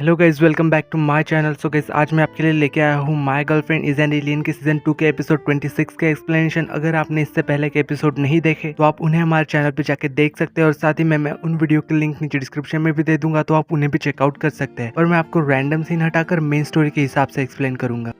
Hello guys, welcome back to my channel. So guys, आज मैं आपके लिए लेके आया हूँ my girlfriend is an alien के सीजन 2 के एपिसोड 26 के एक्सप्लेनेशन। अगर आपने इससे पहले के एपिसोड नहीं देखे तो आप उन्हें हमारे चैनल पे जाके देख सकते हैं, और साथ ही मैं उन वीडियो के लिंक नीचे डिस्क्रिप्शन में भी दे दूंगा, तो आप उन्हें भी चेकआउट कर सकते हैं। और मैं आपको रैंडम सीन हटाकर मेन स्टोरी के हिसाब से एक्सप्लेन करूंगा।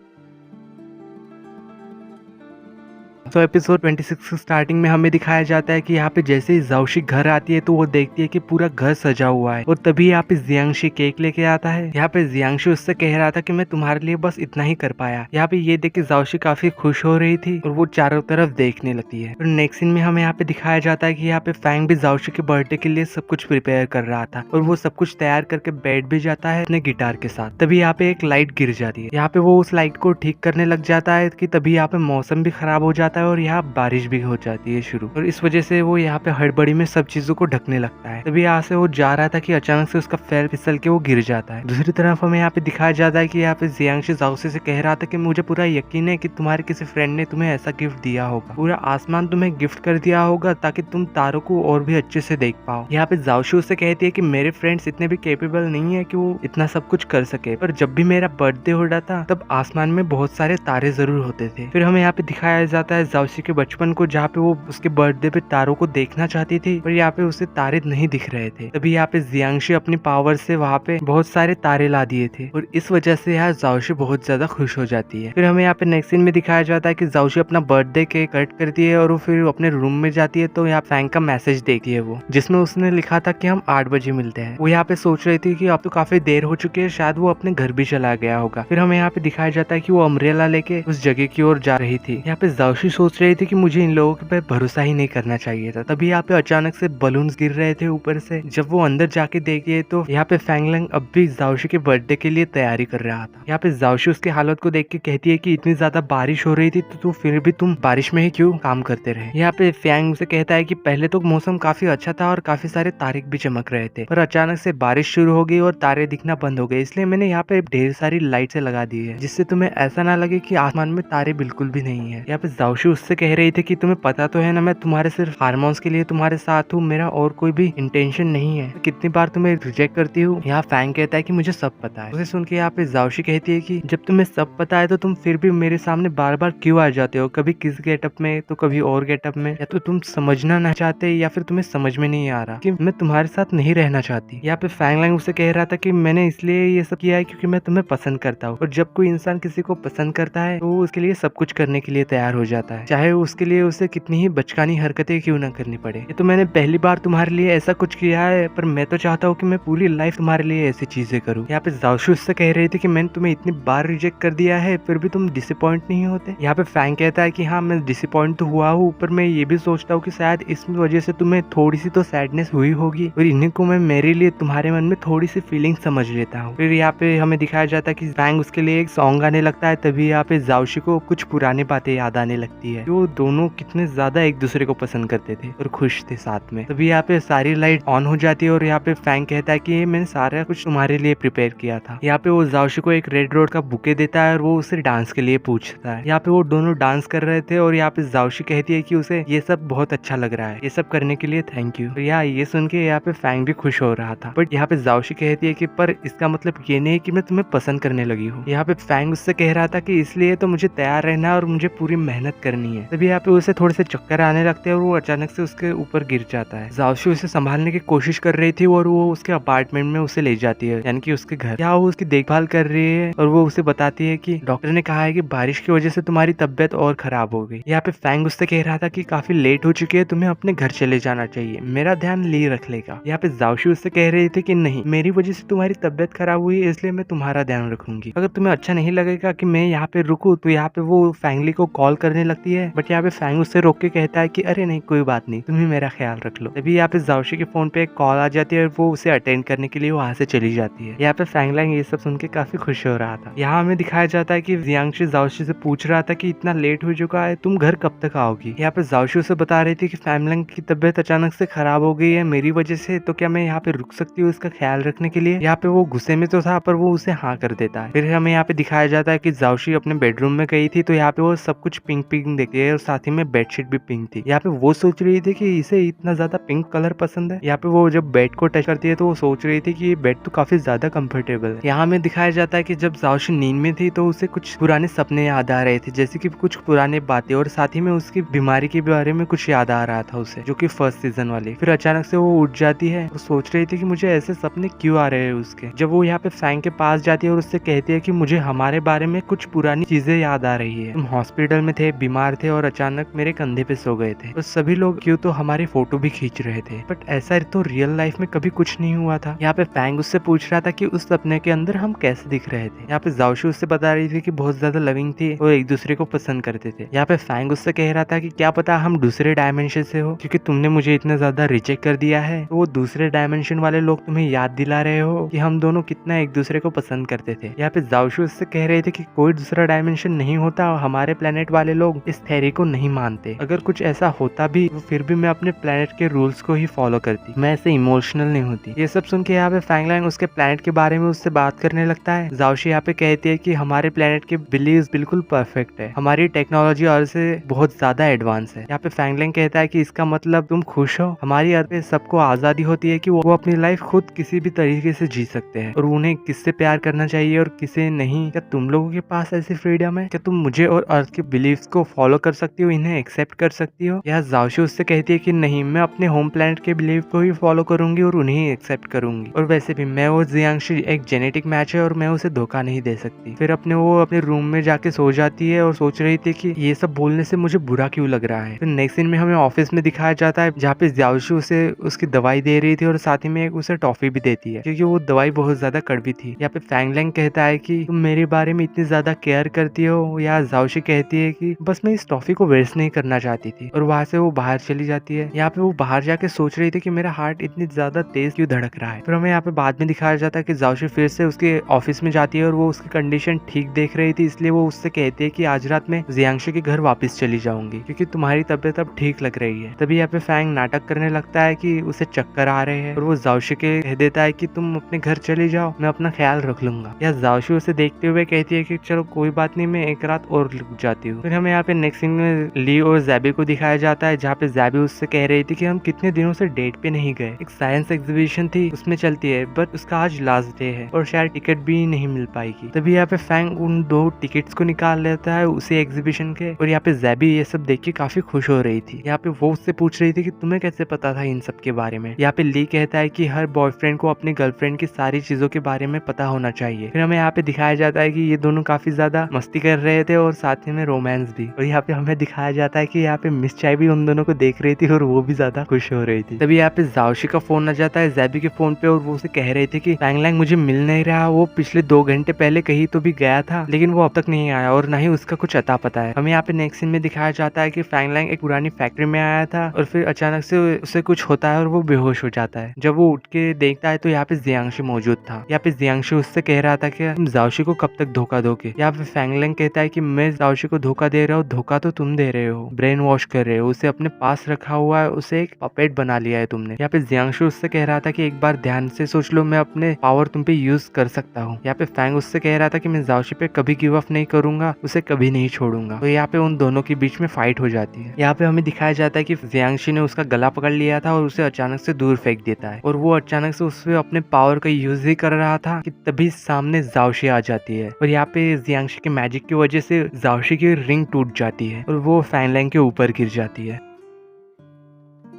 तो एपिसोड 26 की स्टार्टिंग में हमें दिखाया जाता है कि यहाँ पे जैसे ही जाओशी घर आती है तो वो देखती है कि पूरा घर सजा हुआ है, और तभी यहाँ पे जियांगशी केक लेके आता है। यहाँ पे जियांगशी उससे कह रहा था कि मैं तुम्हारे लिए बस इतना ही कर पाया। यहाँ पे ये देख के जाओशी काफी खुश हो रही थी और वो चारों तरफ देखने लगती है। और नेक्स्ट सीन में हमें यहाँ पे दिखाया जाता है कि यहाँ पे फैंग भी जाओशी के बर्थडे के लिए सब कुछ प्रिपेयर कर रहा था, और वो सब कुछ तैयार करके बैठ भी जाता है अपने गिटार के साथ। तभी यहाँ पे एक लाइट गिर जाती है। यहाँ पे वो उस लाइट को ठीक करने लग जाता है कि तभी यहाँ पे मौसम भी खराब हो जाता है और यहाँ बारिश भी हो जाती है शुरू, और इस वजह से वो यहाँ पे हड़बड़ी में सब चीजों को ढकने लगता है। तभी यहाँ से वो जा रहा था कि अचानक से उसका पैर फिसल के वो गिर जाता है। दूसरी तरफ हमें यहाँ पे दिखाया जाता है कि यहाँ पे जियांगशी जाओशी से कह रहा था कि मुझे पूरा यकीन है कि तुम्हारे किसी फ्रेंड ने तुम्हें ऐसा गिफ्ट दिया होगा, पूरा आसमान तुम्हें गिफ्ट कर दिया होगा ताकि तुम तारों को और भी अच्छे से देख पाओ। यहाँ पे जाओशी उससे कहती है कि मेरे फ्रेंड्स इतने भी कैपेबल नहीं है कि वो इतना सब कुछ कर सके, पर जब भी मेरा बर्थडे हो रहा था तब आसमान में बहुत सारे तारे जरूर होते थे। फिर हमें यहाँ पे दिखाया जाता है जाओशी के बचपन को, जहाँ पे वो उसके बर्थडे पे तारों को देखना चाहती थी, पर यहाँ पे उसे तारे नहीं दिख रहे थे। तभी यहाँ पे जियांगशी अपनी पावर से वहाँ पे बहुत सारे तारे ला दिए थे, और इस वजह से यहाँ जाओशी बहुत ज्यादा खुश हो जाती है। फिर हमें यहाँ पे नेक्स्ट सीन में दिखाया जाता है कि जाओशी अपना बर्थडे केक कट करती है और वो फिर अपने रूम में जाती है, तो यहाँ फैंग का मैसेज देखती है वो, जिसमें उसने लिखा था कि हम 8 बजे मिलते हैं। वो यहाँ पे सोच रही थी कि अब तो काफी देर हो चुकी है, शायद वो अपने घर भी चला गया होगा। फिर हमें यहाँ पे दिखाया जाता है कि वो अम्ब्रेला लेके उस जगह की ओर जा रही थी। यहाँ पे जाओशी सोच रही थी कि मुझे इन लोगों पे भरोसा ही नहीं करना चाहिए था। तभी यहाँ पे अचानक से बलून्स गिर रहे थे ऊपर से। जब वो अंदर जाके देखिए तो यहाँ पे फैंगलंग अब भी जाओशी के बर्थडे के लिए तैयारी कर रहा था। यहाँ पे जाओशी उसकी हालत को देख के कहती है कि इतनी ज्यादा बारिश हो रही थी तो फिर भी तुम बारिश में ही क्यों काम करते रहे। यहाँ पे फैंग उसे कहता है कि पहले तो मौसम काफी अच्छा था और काफी सारे तारे भी चमक रहे थे, पर अचानक से बारिश शुरू हो गई और तारे दिखना बंद हो गए, इसलिए मैंने यहाँ पे ढेर सारी लाइट लगा दी है, जिससे तुम्हें ऐसा ना लगे कि आसमान में तारे बिल्कुल भी नहीं है। यहाँ पे जाओशी उससे कह रही थी कि तुम्हें पता तो है ना, मैं तुम्हारे सिर्फ हार्मोन्स के लिए तुम्हारे साथ हूँ, मेरा और कोई भी इंटेंशन नहीं है। कितनी बार तुम्हें रिजेक्ट करती हूँ। यहाँ फैंग कहता है कि मुझे सब पता है। उसे सुन के यहाँ पे जाओशी कहती है कि जब तुम्हें सब पता है तो तुम फिर भी मेरे सामने बार बार क्यों आ जाते हो, कभी किस गेटअप में तो कभी और गेटअप में, या तो तुम समझना नहीं चाहते या फिर तुम्हें समझ में नहीं आ रहा कि मैं तुम्हारे साथ नहीं रहना चाहती। यहाँ पे फैंगलैंग उसे कह रहा था कि मैंने इसलिए ये सब किया है क्योंकि मैं तुम्हें पसंद करता हूँ, और जब कोई इंसान किसी को पसंद करता है तो वो उसके लिए सब कुछ करने के लिए तैयार हो जाता है, चाहे उसके लिए उसे कितनी ही बचकानी हरकतें क्यों ना करनी पड़े। ये तो मैंने पहली बार तुम्हारे लिए ऐसा कुछ किया है, पर मैं तो चाहता हूँ कि मैं पूरी लाइफ तुम्हारे लिए ऐसी चीजें करूँ। यहाँ पे जाओशी उससे कह रही थी कि मैंने तुम्हें इतनी बार रिजेक्ट कर दिया है फिर भी तुम डिसअपॉइंट नहीं होते। यहाँ पे फैंग कहता है कि हाँ, मैं डिसअपॉइंट तो हुआ हूँ, पर मैं ये भी सोचता हूँ कि शायद इस वजह से तुम्हें थोड़ी सी तो सैडनेस हुई होगी, और इन्हीं को मैं मेरे लिए तुम्हारे मन में थोड़ी सी फीलिंग समझ लेता हूँ। फिर यहाँ पे हमें दिखाया जाता है कि फैंग उसके लिए एक सॉन्ग आने लगता है। तभी यहाँ पे जाओशी को कुछ पुरानी बातें याद आने लगती है, वो दोनों कितने ज्यादा एक दूसरे को पसंद करते थे और खुश थे साथ में। तभी यहाँ पे सारी लाइट ऑन हो जाती है, और यहाँ पे फैंग कहता है कि मैंने सारा कुछ तुम्हारे लिए प्रिपेयर किया था। यहाँ पे वो जाओशी को एक रेड रोड का बुके देता है और वो उसे डांस के लिए पूछता है। यहाँ पे वो दोनों डांस कर रहे थे, और यहाँ पे जाओशी कहती है कि उसे ये सब बहुत अच्छा लग रहा है, ये सब करने के लिए थैंक यू। यहाँ ये सुन के यहाँ पे फैंग भी खुश हो रहा था, बट यहाँ पे जाओशी कहती है कि पर इसका मतलब ये नहीं कि मैं तुम्हें पसंद करने लगी हूँ। यहाँ पे फैंग उससे कह रहा था कि इसलिए तो मुझे तैयार रहना है और मुझे पूरी मेहनत करनी है। तभी यहाँ पे उसे थोड़े से चक्कर आने लगते हैं और वो अचानक से उसके ऊपर गिर जाता है। जाओशी उसे संभालने की कोशिश कर रही थी और वो उसके अपार्टमेंट में उसे ले जाती है, यानी कि उसके घर। यहाँ वो उसकी देखभाल कर रही है और वो उसे बताती है कि डॉक्टर ने कहा है कि बारिश की वजह से तुम्हारी तबियत और खराब हो गई। यहाँ पे फैंग उससे कह रहा था कि काफी लेट हो चुकी है, तुम्हें अपने घर चले जाना चाहिए, मेरा ध्यान ली रख लेगा। यहाँ पे जाओशी उससे कह रही थी कि नहीं, मेरी वजह से तुम्हारी तबियत खराब हुई है, इसलिए मैं तुम्हारा ध्यान रखूंगी। अगर तुम्हें अच्छा नहीं लगेगा कि मैं यहाँ पे रुकूं, तो यहाँ पे वो फैंगली को कॉल करने लगती है, बट यहाँ पे फैंग उससे रोक के कहता है कि अरे नहीं, कोई बात नहीं, तुम ही मेरा ख्याल रख लो। तभी यहाँ पे जाओशी के फोन पे एक कॉल आ जाती है और वो उसे अटेंड करने के लिए वहाँ से चली जाती है। यहाँ पे फैंगलैंग ये सब सुन के काफी खुश हो रहा था। यहाँ हमें दिखाया जाता है कि जियांगशी जाओशी से पूछ रहा था कि इतना लेट हो चुका है, तुम घर कब तक आओगी। यहाँ पे जाओशी उसे बता रही थी कि फैंगलैंग की तबियत अचानक से खराब हो गई है मेरी वजह से, तो क्या मैं यहाँ पे रुक सकती हूँ उसका ख्याल रखने के लिए। यहाँ पे वो गुस्से में तो था, पर वो उसे हाँ कर देता है। फिर हमें यहाँ पे दिखाया जाता है कि जाओशी अपने बेडरूम में गई थी, तो यहाँ पे वो सब कुछ पिंक पिंक पिंक देखती है और साथ ही में बेडशीट भी पिंक थी। यहाँ पे वो सोच रही थी कि इसे इतना ज्यादा पिंक कलर पसंद है। यहाँ पे वो जब बेड को टच करती है तो वो सोच रही थी कि ये बेड तो काफी ज्यादा कंफर्टेबल है। यहाँ में दिखाया जाता है कि जब जाओशी नींद में थी तो उसे कुछ पुराने सपने याद आ रहे थे, जैसे कि कुछ पुराने बातें, और साथ ही में उसकी बीमारी के बारे में कुछ याद आ रहा था उसे, जो कि फर्स्ट सीजन वाली। फिर अचानक से वो उठ जाती है और सोच रही थी कि मुझे ऐसे सपने क्यों आ रहे हैं उसके। जब वो यहाँ पे फैंग के पास जाती है और उससे कहती है कि मुझे हमारे बारे में कुछ पुरानी चीजें याद आ रही है, तुम हॉस्पिटल में थे, बीमार थे और अचानक मेरे कंधे पे सो गए थे और सभी लोग क्यों तो हमारी फोटो भी खींच रहे थे, बट ऐसा तो रियल लाइफ में कभी कुछ नहीं हुआ था। यहाँ पे फैंग उससे पूछ रहा था कि उस सपने के अंदर हम कैसे दिख रहे थे। यहाँ पे जाओशी उससे बता रही थी कि बहुत ज्यादा लविंग थी और एक दूसरे को पसंद करते थे। यहाँ पे फैंग उससे कह रहा था कि क्या पता हम दूसरे डायमेंशन से हो, क्योंकि तुमने मुझे इतना ज्यादा रिजेक्ट कर दिया है, तो वो दूसरे डायमेंशन वाले लोग तुम्हें याद दिला रहे हो कि हम दोनों कितना एक दूसरे को पसंद करते थे। यहाँ पे जाओशी उससे कह रहे थे कि कोई दूसरा डायमेंशन नहीं होता, हमारे प्लेनेट वाले लोग इस थ्योरी को नहीं मानते, अगर कुछ ऐसा होता भी तो फिर भी मैं अपने प्लेनेट के रूल्स को ही फॉलो करती, मैं ऐसे इमोशनल नहीं होती। ये सब सुन के यहाँ पे फैंगलैंग उसके प्लेनेट के बारे में उससे बात करने लगता है। जाओशी यहाँ पे कहती है कि हमारे प्लेनेट के बिलीव्स बिल्कुल परफेक्ट है, हमारी टेक्नोलॉजी और से बहुत ज्यादा एडवांस है। यहाँ पे फैंगलैंग कहता है कि इसका मतलब तुम खुश हो, हमारी अर्थ पे सबको आजादी होती है कि वो अपनी लाइफ खुद किसी भी तरीके से जी सकते हैं और उन्हें किससे प्यार करना चाहिए और किसे नहीं। क्या तुम लोगों के पास ऐसी फ्रीडम है? क्या तुम मुझे और अर्थ के बिलीव्स को फॉलो कर सकती हो, इन्हें एक्सेप्ट कर सकती हो? यह जाओशी उससे कहती है कि नहीं, मैं अपने होम प्लेनेट के बिलीव को ही फॉलो करूंगी और उन्हें एक्सेप्ट करूंगी, और वैसे भी मैं और जियांशी एक जेनेटिक मैच है और मैं उसे धोखा नहीं दे सकती। फिर अपने रूम में जाके सो जाती है और सोच रही थी कि ये सब बोलने से मुझे बुरा क्यों लग रहा है। फिर नेक्स्ट सीन में हमें ऑफिस में दिखाया जाता है जहाँ पे जाओशी उसे उसकी दवाई दे रही थी और साथ ही में उसे टॉफी भी देती है, क्योंकि वो दवाई बहुत ज्यादा कड़वी थी। यहाँ पे फैंगलैंग कहता है कि तुम मेरे बारे में इतनी ज्यादा केयर करती हो, या जाओशी कहती है कि बस मैं इस टॉफी को वेस्ट नहीं करना चाहती थी, और वहां से वो बाहर चली जाती है। यहाँ पे वो बाहर जाके सोच रही थी कि मेरा हार्ट इतनी ज्यादा तेज क्यों धड़क रहा है। फिर हमें यहाँ पे बाद में दिखाया जाता है कि जाओशी फिर से उसके ऑफिस में जाती है और वो उसकी कंडीशन ठीक देख रही थी, इसलिए वो उससे कहती है कि आज रात में जियांशी के घर वापस चली जाऊंगी, क्योंकि तुम्हारी तबीयत अब ठीक लग रही है। तभी यहाँ पे फैंग नाटक करने लगता है कि उसे चक्कर आ रहे हैं और वो जाओशी के कह देता है कि तुम अपने घर चली जाओ, मैं अपना ख्याल रख लूंगा। या जाओशी उसे देखते हुए कहती है कि चलो कोई बात नहीं, मैं एक रात और रुक जाती हूँ। फिर हमें यहाँ पे नेक्स्ट सीन में ली और जैबी को दिखाया जाता है, जहाँ पे जैबी उससे कह रही थी कि हम कितने दिनों से डेट पे नहीं गए, एक साइंस एग्जीबिशन थी उसमें चलती है, बट उसका आज लास्ट डे है और शायद टिकट भी नहीं मिल पाएगी। तभी यहाँ पे फैंग उन 2 टिकट्स को निकाल लेता है उसी एग्जीबिशन के, और यहाँ पे जैबी ये सब देख के काफी खुश हो रही थी। यहाँ पे वो उससे पूछ रही थी कि तुम्हें कैसे पता था इन सब के बारे में। यहाँ पे ली कहता है कि हर बॉयफ्रेंड को अपनी गर्लफ्रेंड की सारी चीजों के बारे में पता होना चाहिए। फिर हमें यहाँ पे दिखाया जाता है कि ये दोनों काफी ज्यादा मस्ती कर रहे थे और साथ ही में रोमांस भी, और यहाँ पे हमें दिखाया जाता है कि यहाँ पे मिस चाय भी उन दोनों को देख रही थी और वो भी ज्यादा खुश हो रही थी। तभी यहाँ पे जाओशी का फोन आ जाता है जैबी के फोन पे, और वो उसे कह रही थी कि फैंगलैंग मुझे मिल नहीं रहा, वो पिछले 2 घंटे पहले कहीं तो भी गया था लेकिन वो अब तक नहीं आया और ना ही उसका कुछ अता पता है। हमें यहाँ पे नेक्स्ट सीन में दिखाया जाता है कि फैंगलैंग एक पुरानी फैक्ट्री में आया था और फिर अचानक से उसे कुछ होता है और वो बेहोश हो जाता है। जब वो उठ के देखता है तो यहाँ पे जियांशी मौजूद था। यहाँ पे जियांशी उससे कह रहा था कि तुम जाओशी को कब तक धोखा दोगे। यहाँ पे फैंगलैंग कहता है कि मैं जाओशी को धोखा दे रहा हूँ, धोखा तो तुम दे रहे हो, ब्रेन वॉश कर रहे हो, उसे अपने पास रखा हुआ है, उसे एक पपेट बना लिया है तुमने। यहाँ पे जियांशी उससे कह रहा था कि एक बार ध्यान से सोच लो, मैं अपने पावर तुम पे यूज कर सकता हूँ। यहाँ पे फैंग उससे कह रहा था कि मैं जाओशी पे कभी गिव अप नहीं करूंगा, उसे कभी नहीं छोड़ूंगा। तो यहाँ पे उन दोनों के बीच में फाइट हो जाती है। यहाँ पे हमें दिखाया जाता है कि जियांशी ने उसका गला पकड़ लिया था और उसे अचानक से दूर फेंक देता है, और वो अचानक से उससे अपने पावर का यूज ही कर रहा था कि तभी सामने जाओशी आ जाती है, और यहाँ पे जियांशी के मैजिक की वजह से जाओशी की रिंग टूट जाती है और वो फैंगलैंग के ऊपर गिर जाती है।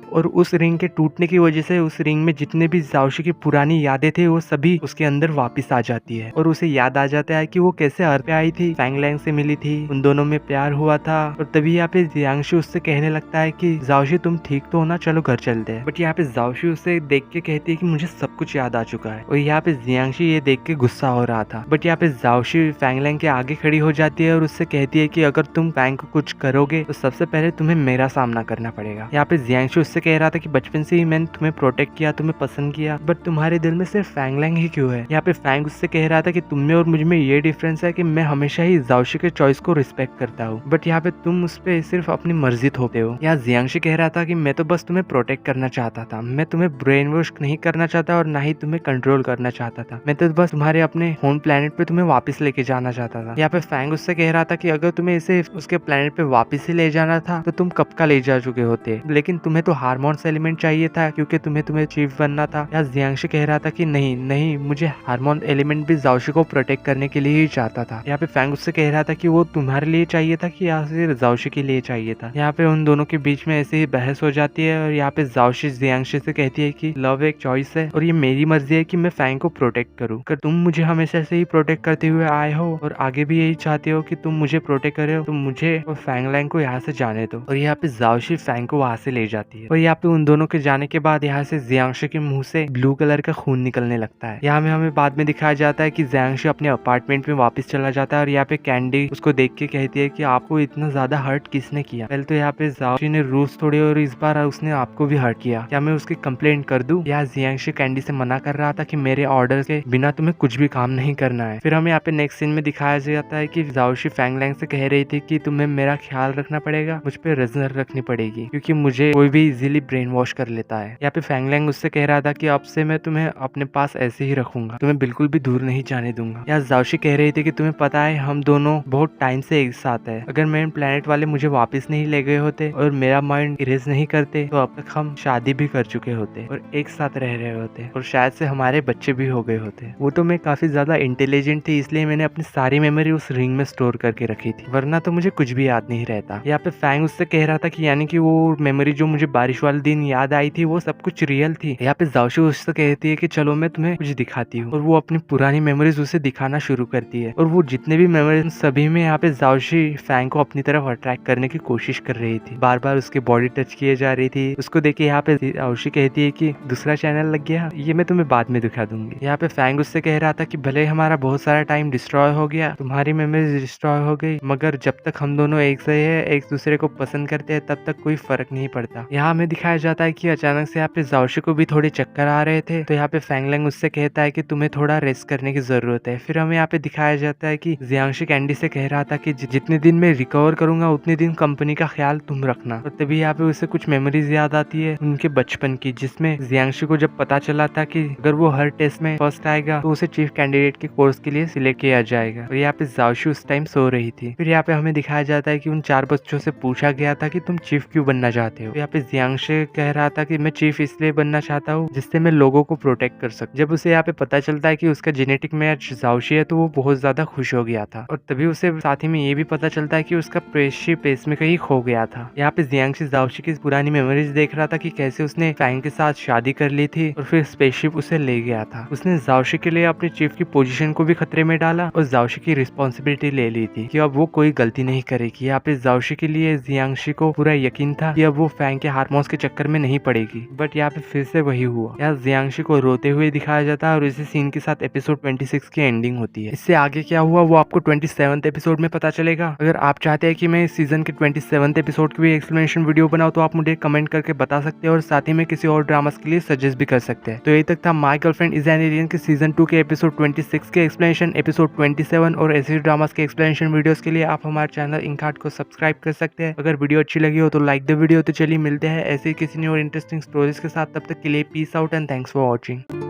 और उस रिंग के टूटने की वजह से उस रिंग में जितने भी जाओशी की पुरानी यादें थे वो सभी उसके अंदर वापस आ जाती है, और उसे याद आ जाता है कि वो कैसे अर्थ पे आई थी, फैंगलैंग से मिली थी, उन दोनों में प्यार हुआ था। और तभी यहाँ पे जियांशी उससे कहने लगता है कि जाओशी तुम ठीक तो हो ना, चलो घर चलते हैं। बट यहाँ पे जाओशी उसे देख के कहती है कि मुझे सब कुछ याद आ चुका है, और यहाँ पे जियांशी ये देख के गुस्सा हो रहा था। बट यहाँ पे जाओशी फैंगलैंग के आगे खड़ी हो जाती है और उससे कहती है कि अगर तुम फैंग को कुछ करोगे तो सबसे पहले तुम्हें मेरा सामना करना पड़ेगा। यहाँ पे जियांशी उससे उससे कह रहा था कि बचपन से ही मैंने तुम्हें प्रोटेक्ट किया, तुम्हें पसंद किया, बट तुम्हारे दिल में सिर्फ फैंग लैंग ही क्यों है। यहाँ पे फैंग उससे कह रहा था कि तुम में और मुझ में ये डिफरेंस है कि मैं हमेशा ही जाओशी के चॉइस को रिस्पेक्ट करता हूँ, बट यहाँ पे तुम उस पर सिर्फ अपनी मर्जी थोपते हो। यहाँ जियांशी कह रहा था कि मैं तो बस तुम्हें प्रोटेक्ट करना चाहता था, मैं तुम्हें ब्रेन वॉश नहीं करना चाहता और ना ही तुम्हें कंट्रोल करना चाहता था, मैं तो बस तुम्हारे अपने होम प्लेनेट पे तुम्हें वापस लेके जाना चाहता था। यहाँ पे फैंग उससे कह रहा था कि अगर तुम्हें इसे उसके प्लेनेट पे वापस ही ले जाना था तो तुम कब का ले जा चुके होते, लेकिन तुम्हें तो हार्मोन्स एलिमेंट चाहिए था क्योंकि तुम्हें चीफ बनना था। या जियांशी कह रहा था कि नहीं नहीं, मुझे हार्मोन एलिमेंट भी जाओशी को प्रोटेक्ट करने के लिए ही चाहता था। यहाँ पे फैंग उससे कह रहा था कि वो तुम्हारे लिए चाहिए था कि या फिर जाओशी के लिए चाहिए था। यहाँ पे उन दोनों के बीच में ऐसे ही बहस हो जाती है और यहाँ पे जाओशी जियांशी से कहती है कि लव एक चॉइस है और ये मेरी मर्जी है कि मैं फैंग को प्रोटेक्ट करूँ। अगर तुम मुझे हमेशा से ही प्रोटेक्ट करते हुए आए हो और आगे भी यही चाहते हो कि तुम मुझे प्रोटेक्ट करे हो, तो मुझे और फैंग लैंग को यहाँ से जाने दो। और यहाँ पे जाओशी फैंग को वहां से ले जाती है और यहाँ पे उन दोनों के जाने के बाद यहाँ से जियांशी के मुंह से ब्लू कलर का खून निकलने लगता है। यहाँ में हमें बाद में दिखाया जाता है कि जियांशी अपने अपार्टमेंट में वापस चला जाता है और यहाँ पे कैंडी उसको देख के कहती है कि आपको इतना ज्यादा हर्ट किसने किया। पहले तो यहाँ पे जाओशी ने रूल्स तोड़े और इस बार उसने आपको भी हर्ट किया, क्या मैं उसकी कंप्लेंट कर दूं? यहाँ जियांशी कैंडी से मना कर रहा था कि मेरे ऑर्डर के बिना तुम्हें कुछ भी काम नहीं करना है। फिर हमें यहाँ पे नेक्स्ट सीन में दिखाया जाता है कि जाओशी फैंग लैंग से कह रही थी कि तुम्हें मेरा ख्याल रखना पड़ेगा, मुझ पे नजर रखनी पड़ेगी क्योंकि मुझे कोई भी इजीली ब्रेन वॉश कर लेता है। यहाँ पे फैंग लैंग उससे कह रहा था कि अब से मैं तुम्हें अपने पास ऐसे ही रखूंगा, तुम्हें बिल्कुल भी दूर नहीं जाने दूंगा। यहाँ जाओशी कह रही थी कि तुम्हें पता है हम दोनों बहुत टाइम से एक साथ है, अगर मेन प्लेनेट वाले मुझे वापस नहीं ले गए होते और मेरा माइंड इरेज नहीं करते तो अब तक हम शादी भी कर चुके होते और एक साथ रह रहे होते और शायद से हमारे बच्चे भी हो गए होते। वो तो मैं काफी ज्यादा इंटेलिजेंट थी इसलिए मैंने अपनी सारी मेमोरी उस रिंग में स्टोर करके रखी थी, वरना तो मुझे कुछ भी याद नहीं रहता। यहाँ पे फैंग उससे कह रहा था कि यानी कि वो मेमोरी जो मुझे बारिश वाले दिन याद आई थी वो सब कुछ रियल थी। यहाँ पे जाओशी उससे कहती है कि चलो मैं तुम्हें कुछ दिखाती हूँ और वो अपनी पुरानी मेमोरीज उसे दिखाना शुरू करती है और वो जितने भी मेमोरीज सभी में यहाँ पे जाओशी फैंग को अपनी तरफ अट्रैक्ट करने की कोशिश कर रही थी, बार बार उसकी बॉडी टच किए जा रही थी। उसको देख के यहाँ पे जाओशी कहती है कि दूसरा चैनल लग गया, ये मैं तुम्हें बाद में दिखा दूंगी। यहाँ पे फैंग उससे कह रहा था कि भले हमारा बहुत सारा टाइम डिस्ट्रॉय हो गया, तुम्हारी मेमोरीज डिस्ट्रॉय हो गई, मगर जब तक हम दोनों एक से है, एक दूसरे को पसंद करते हैं, तब तक कोई फर्क नहीं पड़ता। यहाँ हमें दिखाया जाता है कि अचानक से यहाँ पे जाओशी को भी थोड़े चक्कर आ रहे थे, तो यहाँ पे फैंग लैंग उससे कहता है कि तुम्हें थोड़ा रेस्ट करने की जरूरत है। फिर हमें यहाँ पे दिखाया जाता है कि जियांशी कैंडी से कह रहा था कि जितने दिन मैं रिकवर करूंगा उतने दिन कंपनी का ख्याल तुम रखना। और तभी यहाँ पे उसे कुछ मेमोरीज याद आती है उनके बचपन की, जिसमें जियांशी को जब पता चला था कि अगर वो हर टेस्ट में फर्स्ट आएगा तो उसे चीफ कैंडिडेट के कोर्स के लिए सिलेक्ट किया जाएगा। और यहाँ पे जाओशी उस टाइम सो रही थी। फिर यहाँ पे हमें दिखाया जाता है कि उन 4 बच्चों से पूछा गया था कि तुम चीफ क्यों बनना चाहते हो। यहाँ पे जियांशी कह रहा था कि मैं चीफ इसलिए बनना चाहता हूँ जिससे मैं लोगों को प्रोटेक्ट कर सकूं। जब उसे यहाँ पे पता चलता है कि उसका जेनेटिक मैच जाओशी है तो वो बहुत ज्यादा खुश हो गया था और तभी उसे साथ ही में ये भी पता चलता है कि उसका स्पेसशिप पेस में कहीं खो गया था। यहाँ पे जियांशी जाओशी की पुरानी मेमोरीज देख रहा था कि कैसे उसने फैंग के साथ शादी कर ली थी और फिर स्पेसशिप उसे ले गया था। उसने जाओशी के लिए अपने चीफ की पोजीशन को भी खतरे में डाला और जाओशी की रिस्पॉन्सिबिलिटी ले ली थी कि अब वो कोई गलती नहीं करेगी। यहाँ पे जाओशी के लिए जियांशी को पूरा यकीन था कि अब वो फैंग के हार्मोन्स के चक्कर में नहीं पड़ेगी, बट यहाँ पे फिर से वही हुआ। यहाँ जियांशी को रोते हुए दिखाया जाता है और इसी सीन के साथ एपिसोड 26 की एंडिंग होती है। इससे आगे क्या हुआ वो आपको 27th एपिसोड में पता चलेगा। अगर आप चाहते हैं कि मैं इस सीजन के 27th एपिसोड की भी एक्सप्लेनेशन वीडियो बनाऊं तो आप मुझे कमेंट करके बता सकते हैं और साथ ही में किसी और ड्रामास के लिए सजेस्ट भी कर सकते हैं। तो यही तक था my girlfriend is an alien के सीजन 2 के एपिसोड 26 के एक्सप्लेनेशन, एपिसोड 27 और ऐसे ड्रामास के एक्सप्लेनेशन वीडियोस के लिए आप हमारे चैनल इंकार्ट को सब्सक्राइब कर सकते हैं। अगर वीडियो अच्छी लगी हो तो लाइक द वीडियो। तो चलिए मिलते हैं ऐसे ही किसी और इंटरेस्टिंग स्टोरीज के साथ, तब तक के लिए peace out and thanks for watching.